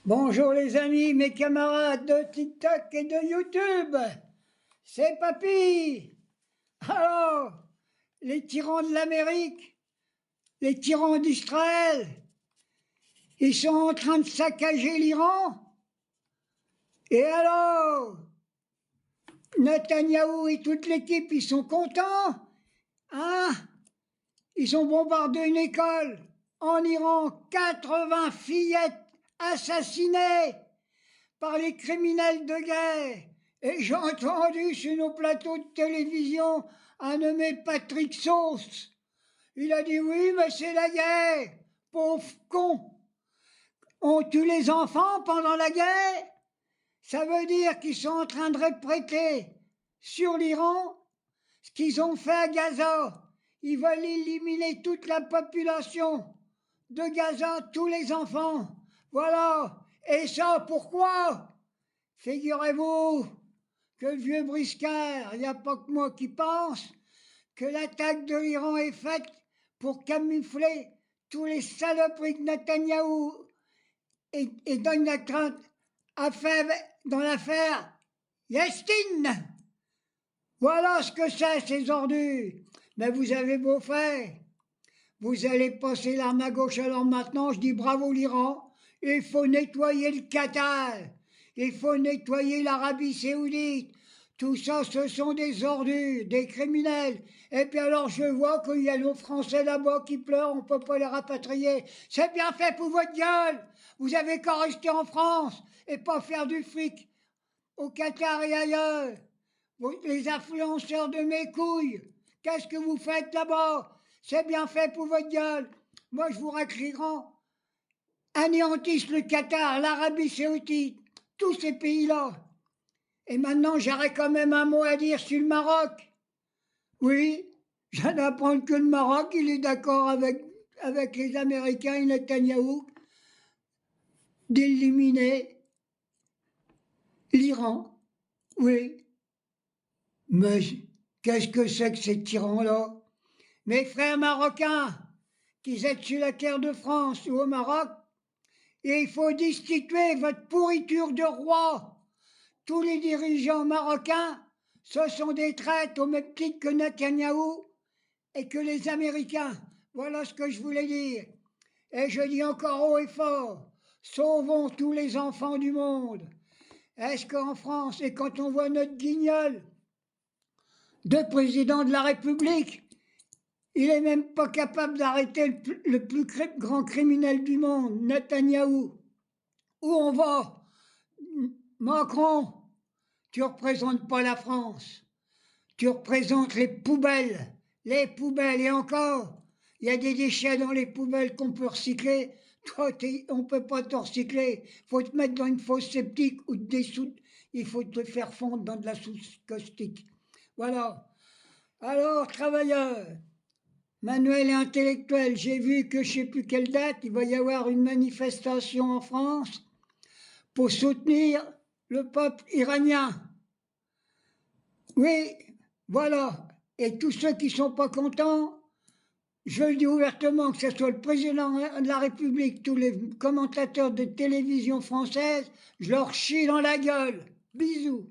Bonjour les amis, mes camarades de TikTok et de YouTube. C'est Papy. Alors, les tyrans de l'Amérique, les tyrans d'Israël, ils sont en train de saccager l'Iran. Et alors, Netanyahou et toute l'équipe, ils sont contents, hein? Ils ont bombardé une école en Iran, 80 fillettes assassinées par les criminels de guerre. Et j'ai entendu sur nos plateaux de télévision un nommé Patrick Sauce. Il a dit oui, mais c'est la guerre. Pauvre con. On tue les enfants pendant la guerre. Ça veut dire qu'ils sont en train de répéter sur l'Iran ce qu'ils ont fait à Gaza. Ils veulent éliminer toute la population de Gaza, tous les enfants. Voilà. Et ça, pourquoi? Figurez-vous que le vieux briscard, il n'y a pas que moi qui pense, que l'attaque de l'Iran est faite pour camoufler tous les saloperies que Netanyahou et Donald Trump a fait dans l'affaire Yastin. Voilà ce que c'est, ces ordures. Mais vous avez beau faire. Vous allez passer l'arme à gauche, alors maintenant, je dis bravo l'Iran. Il faut nettoyer le Qatar. Il faut nettoyer l'Arabie Saoudite. Tout ça, ce sont des ordures, des criminels. Et puis alors, je vois qu'il y a nos Français là-bas qui pleurent, on ne peut pas les rapatrier. C'est bien fait pour votre gueule. Vous avez qu'à rester en France et pas faire du fric au Qatar et ailleurs. Les influenceurs de mes couilles, qu'est-ce que vous faites là-bas? C'est bien fait pour votre gueule. Moi, je vous racle anéantissent le Qatar, l'Arabie Saoudite, tous ces pays-là. Et maintenant, j'aurais quand même un mot à dire sur le Maroc. Oui, je viens d'apprendre que le Maroc, il est d'accord avec les Américains et Netanyahou d'éliminer l'Iran. Oui, mais qu'est-ce que c'est que ces tyrans-là? Mes frères marocains, qui êtes sur la terre de France ou au Maroc, et il faut destituer votre pourriture de roi. Tous les dirigeants marocains, ce sont des traîtres au même titre que Netanyahou et que les Américains. Voilà ce que je voulais dire. Et je dis encore haut et fort, sauvons tous les enfants du monde. Est-ce qu'en France, et quand on voit notre guignol de président de la République, il n'est même pas capable d'arrêter le plus grand criminel du monde, Netanyahou. Où on va? Macron, tu ne représentes pas la France. Tu représentes les poubelles. Les poubelles, et encore, il y a des déchets dans les poubelles qu'on peut recycler. Toi, on ne peut pas te recycler. Il faut te mettre dans une fosse septique ou des soutes. Il faut te faire fondre dans de la soude caustique. Voilà. Alors, travailleurs, manuels et intellectuels, j'ai vu que je ne sais plus quelle date, il va y avoir une manifestation en France pour soutenir le peuple iranien. Oui, voilà. Et tous ceux qui ne sont pas contents, je le dis ouvertement, que ce soit le président de la République, tous les commentateurs de télévision française, je leur chie dans la gueule. Bisous.